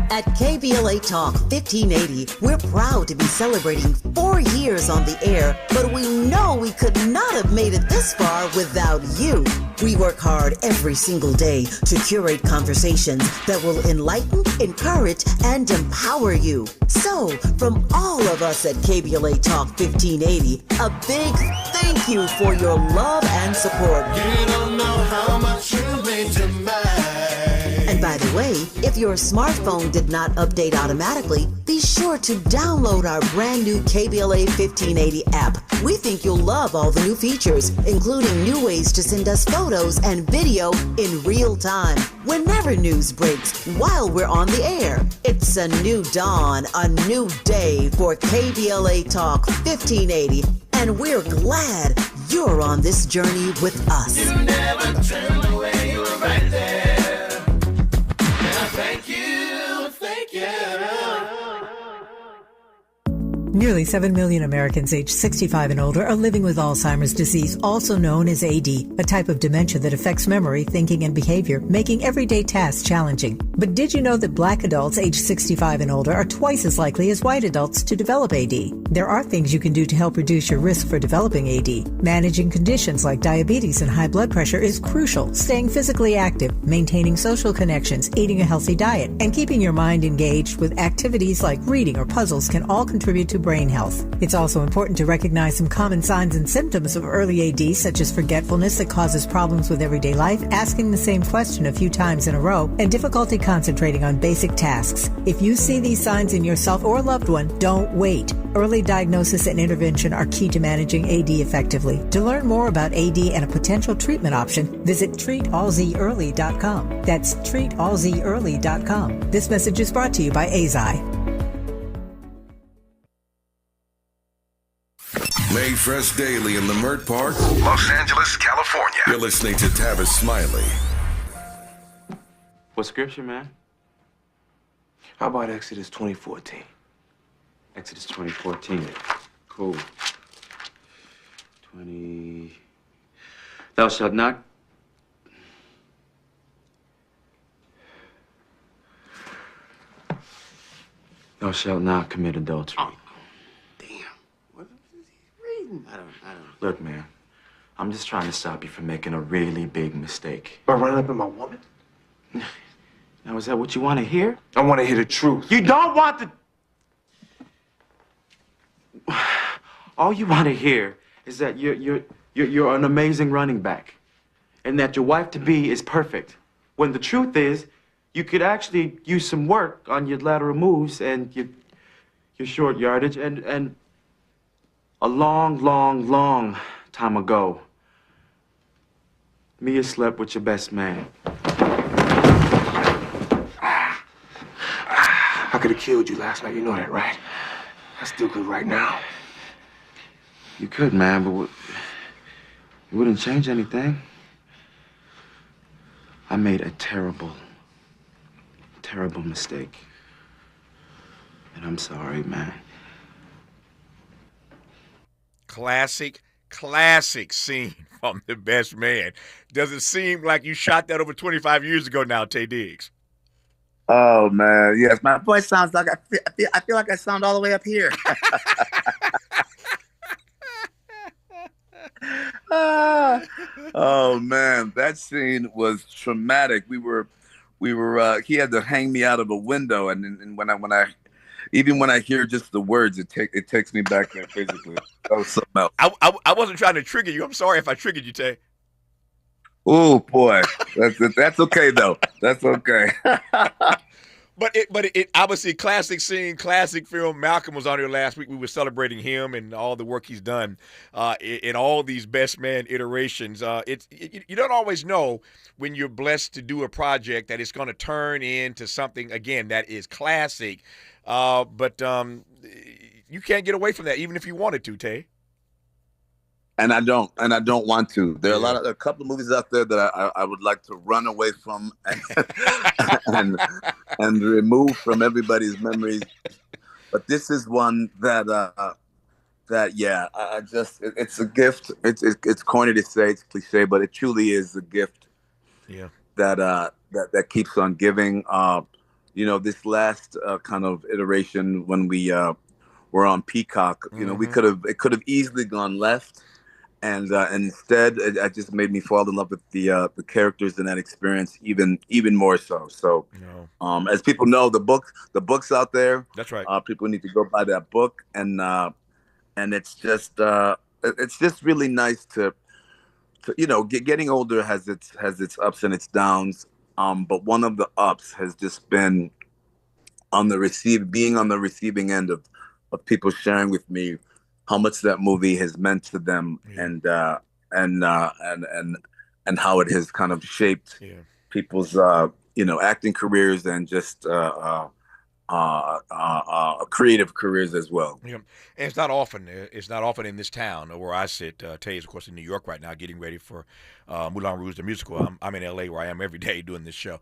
At KBLA Talk 1580, we're proud to be celebrating 4 years on the air, but we know we could not have made it this far without you. We work hard every single day to curate conversations that will enlighten, encourage, and empower you. So, from all of us at KBLA Talk 1580, a big thank you for your love and support. You don't know how much you mean to me. And by the way, if your smartphone did not update automatically, be sure to download our brand new KBLA 1580 app. We think you'll love all the new features, including new ways to send us photos and video in real time, whenever news breaks, while we're on the air. It's a new dawn, a new day for KBLA Talk 1580, and we're glad you're on this journey with us. You never turned away, you were right there. Thank you, thank you. Nearly 7 million Americans aged 65 and older are living with Alzheimer's disease, also known as AD, a type of dementia that affects memory, thinking, and behavior, making everyday tasks challenging. But did you know that Black adults aged 65 and older are twice as likely as white adults to develop AD? There are things you can do to help reduce your risk for developing AD. Managing conditions like diabetes and high blood pressure is crucial. Staying physically active, maintaining social connections, eating a healthy diet, and keeping your mind engaged with activities like reading or puzzles can all contribute to brain health. It's also important to recognize some common signs and symptoms of early AD, such as forgetfulness that causes problems with everyday life, asking the same question a few times in a row, and difficulty concentrating on basic tasks. If you see these signs in yourself or a loved one, don't wait. Early diagnosis and intervention are key to managing AD effectively. To learn more about AD and a potential treatment option, visit treatallzearly.com. That's treatallzearly.com. This message is brought to you by AZI. Made fresh daily in Leimert Park, Los Angeles, California. You're listening to Tavis Smiley. What scripture, man? How about Exodus 20:14? Exodus 20:14. Cool. 20. Thou shalt not. Thou shalt not commit adultery. Oh, damn. What is he reading? I don't. Look, man. I'm just trying to stop you from making a really big mistake. By running up in my woman? Now, is that what you want to hear? I want to hear the truth. You don't want the... All you want to hear is that you're an amazing running back, and that your wife-to-be is perfect. When the truth is, you could actually use some work on your lateral moves and your short yardage. And a long, long, long time ago, Mia slept with your best man. I could have killed you last night. You know that, right? I still could right now. You could, man, but it wouldn't change anything. I made a terrible, terrible mistake. And I'm sorry, man. Classic scene from The Best Man. Does it seem like you shot that over 25 years ago now, Taye Diggs? Oh man, yes, my voice sounds like I feel like I sound all the way up here. Oh man, that scene was traumatic. We were. He had to hang me out of a window, and when I hear just the words, it takes me back there physically. That was something else. I wasn't trying to trigger you. I'm sorry if I triggered you, Taye. Oh boy, that's okay though. That's okay. But it obviously classic scene, classic film. Malcolm was on here last week. We were celebrating him and all the work he's done in all these Best Man iterations. You don't always know when you're blessed to do a project that it's going to turn into something, again, that is classic. But you can't get away from that, even if you wanted to, Tay. And I don't want to. There are a couple of movies out there that I would like to run away from and remove from everybody's memories. But this is one that it's a gift. It's corny to say, it's cliche, but it truly is a gift. Yeah. That keeps on giving. This last kind of iteration when we were on Peacock, it could have easily gone left. And instead, it just made me fall in love with the characters in that experience even more so. So, as people know, the book's out there. That's right. People need to go buy that book, and it's just really nice to getting older has its ups and its downs. But one of the ups has just been being on the receiving end of people sharing with me how much that movie has meant to them, and how it has kind of shaped people's acting careers and just creative careers as well. Yeah. And it's not often in this town where I sit. Taye is, of course, in New York right now, getting ready for Moulin Rouge, the musical. I'm in LA, where I am every day doing this show.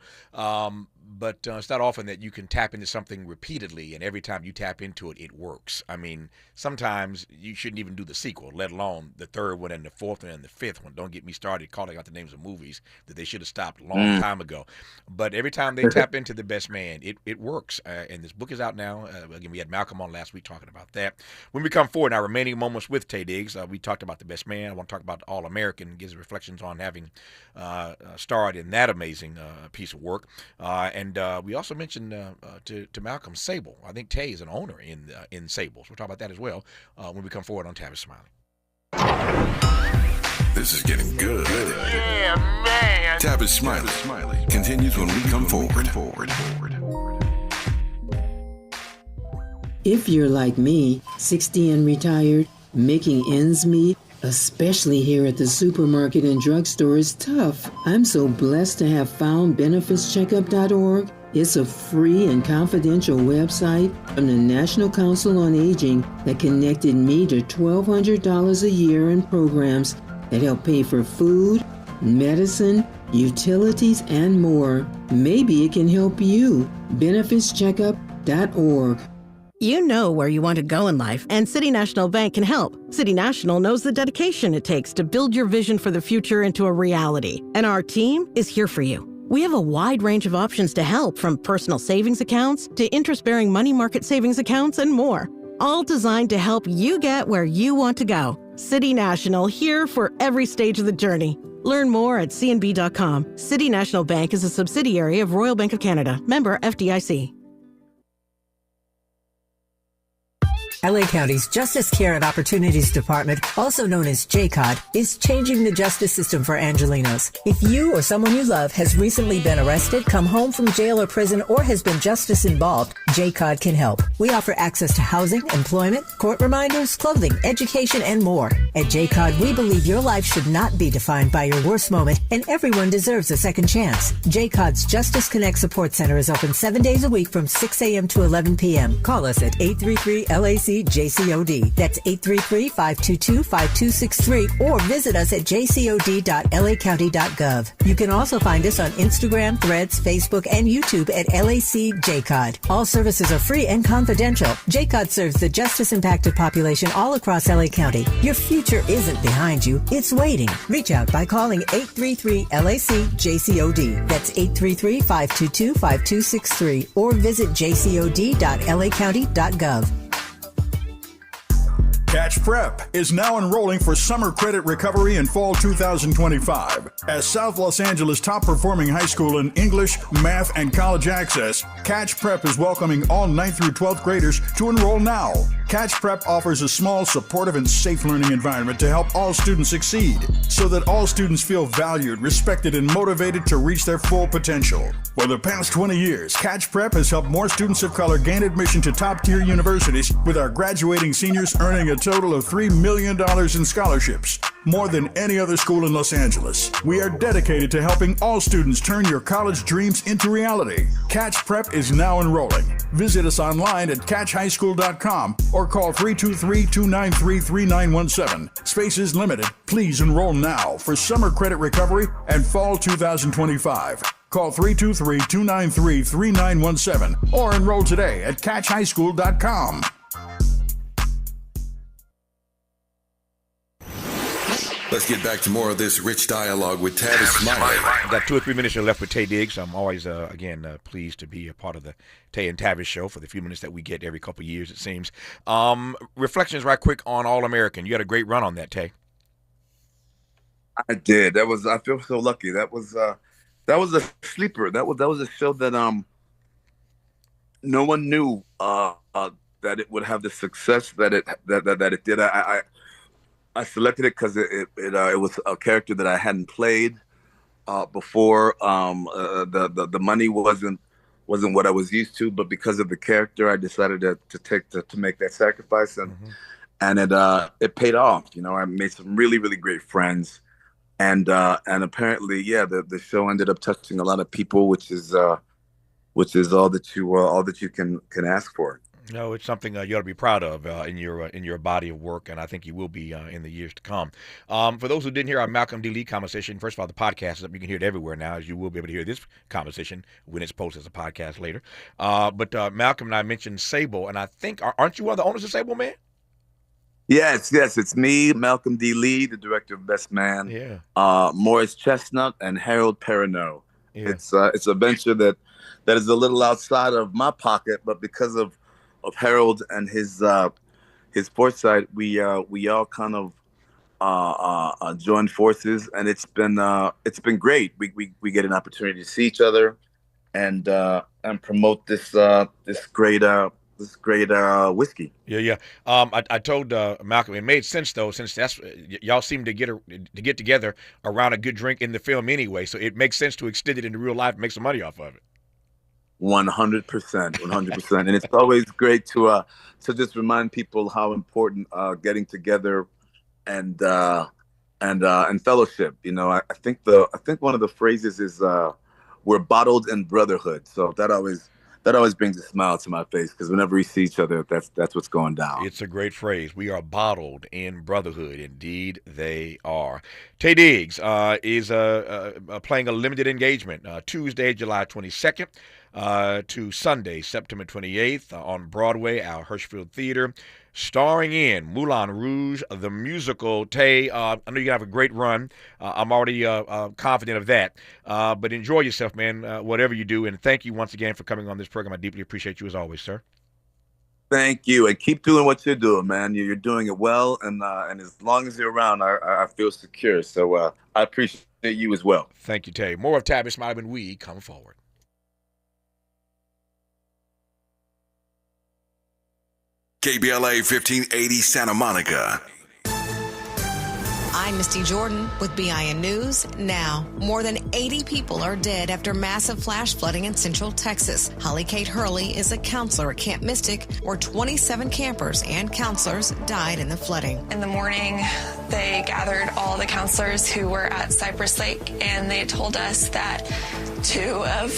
But it's not often that you can tap into something repeatedly, and every time you tap into it, it works. I mean, sometimes you shouldn't even do the sequel, let alone the third one and the fourth one and the fifth one. Don't get me started calling out the names of movies that they should have stopped a long time ago. But every time they tap into the Best Man, it works. And this book is out now. Again, we had Malcolm on last week talking about that. When we come forward, our remaining moments with Taye Diggs, we talked about the Best Man. I want to talk about All-American, gives reflections on having starred in that amazing piece of work. And we also mentioned to Malcolm Sable. I think Taye is an owner in Sables. We'll talk about that as well when we come forward on Tavis Smiley. This is getting good. Yeah, man. Tavis Smiley continues when we come forward. If you're like me, 60 and retired, making ends meet, especially here at the supermarket and drugstore, is tough. I'm so blessed to have found benefitscheckup.org. It's a free and confidential website from the National Council on Aging that connected me to $1,200 a year in programs that help pay for food, medicine, utilities, and more. Maybe it can help you. benefitscheckup.org. You know where you want to go in life, and City National Bank can help. City National knows the dedication it takes to build your vision for the future into a reality, and our team is here for you. We have a wide range of options to help, from personal savings accounts to interest-bearing money market savings accounts and more, all designed to help you get where you want to go. City National, here for every stage of the journey. Learn more at cnb.com. City National Bank is a subsidiary of Royal Bank of Canada, member FDIC. LA County's Justice Care and Opportunities Department, also known as JCOD, is changing the justice system for Angelenos. If you or someone you love has recently been arrested, come home from jail or prison, or has been justice involved, JCOD can help. We offer access to housing, employment, court reminders, clothing, education, and more. At JCOD, we believe your life should not be defined by your worst moment, and everyone deserves a second chance. JCOD's Justice Connect Support Center is open 7 days a week from 6 a.m. to 11 p.m. Call us at 833-LAC JCOD. That's 833-522-5263, or visit us at jcod.lacounty.gov. You can also find us on Instagram, Threads, Facebook, and YouTube at LAC JCOD. All services are free and confidential. JCOD serves the justice-impacted population all across LA County. Your future isn't behind you, it's waiting. Reach out by calling 833-LAC-JCOD. That's 833-522-5263, or visit jcod.lacounty.gov. Catch Prep is now enrolling for summer credit recovery in fall 2025. As South Los Angeles' top-performing high school in English, math, and college access, Catch Prep is welcoming all 9th through 12th graders to enroll now. Catch Prep offers a small, supportive, and safe learning environment to help all students succeed, so that all students feel valued, respected, and motivated to reach their full potential. For the past 20 years, Catch Prep has helped more students of color gain admission to top-tier universities, with our graduating seniors earning a total of $3 million in scholarships, more than any other school in Los Angeles. We are dedicated to helping all students turn your college dreams into reality. Catch Prep is now enrolling. Visit us online at catchhighschool.com or call 323-293-3917. Spaces limited. Please enroll now for summer credit recovery and fall 2025. Call 323-293-3917 or enroll today at catchhighschool.com. Let's get back to more of this rich dialogue with Tavis Smiley. Got 2 or 3 minutes left with Taye Diggs. I'm always, pleased to be a part of the Taye and Tavis show for the few minutes that we get every couple of years, it seems. Reflections right quick on All-American. You had a great run on that, Taye. I did. I feel so lucky. That was a sleeper. That was a show that no one knew that it would have the success that it did. I selected it because it was a character that I hadn't played before. The money wasn't what I was used to, but because of the character, I decided to make that sacrifice, and it paid off. You know, I made some really, really great friends, and apparently, the show ended up touching a lot of people, which is all that you can ask for. No, it's something you ought to be proud of in your body of work, and I think you will be in the years to come. For those who didn't hear our Malcolm D. Lee conversation, first of all, the podcast is up. You can hear it everywhere now, as you will be able to hear this conversation when it's posted as a podcast later. But Malcolm and I mentioned Sable, and I think, aren't you one of the owners of Sable, man? Yes, it's me, Malcolm D. Lee, the director of Best Man. Yeah. Morris Chestnut and Harold Perrineau. Yeah. It's a venture that is a little outside of my pocket, but because of Harold and his foresight, we all kind of joined forces, and it's been great. We get an opportunity to see each other and promote this great whiskey. Yeah. I told Malcolm it made sense though, since that's y'all seem to get together around a good drink in the film anyway, so it makes sense to extend it into real life and make some money off of it. 100%, and it's always great to just remind people how important getting together and fellowship. You know, I think one of the phrases is we're bottled in brotherhood. So that always brings a smile to my face, because whenever we see each other, that's what's going down. It's a great phrase. We are bottled in brotherhood. Indeed, they are. Taye Diggs is playing a limited engagement Tuesday, July 22nd. To Sunday, September 28th on Broadway, our Hirschfield Theater, starring in Moulin Rouge, the musical. Taye, I know you're going to have a great run. I'm already confident of that. But enjoy yourself, man, whatever you do. And thank you once again for coming on this program. I deeply appreciate you as always, sir. Thank you. And keep doing what you're doing, man. You're doing it well. And as long as you're around, I feel secure. So I appreciate you as well. Thank you, Taye. More of Tavis Smiley when we come forward. KBLA 1580 Santa Monica. I'm Misty Jordan with BIN News Now. More than 80 people are dead after massive flash flooding in central Texas. Holly Kate Hurley is a counselor at Camp Mystic, where 27 campers and counselors died in the flooding. In the morning, they gathered all the counselors who were at Cypress Lake, and they told us that two of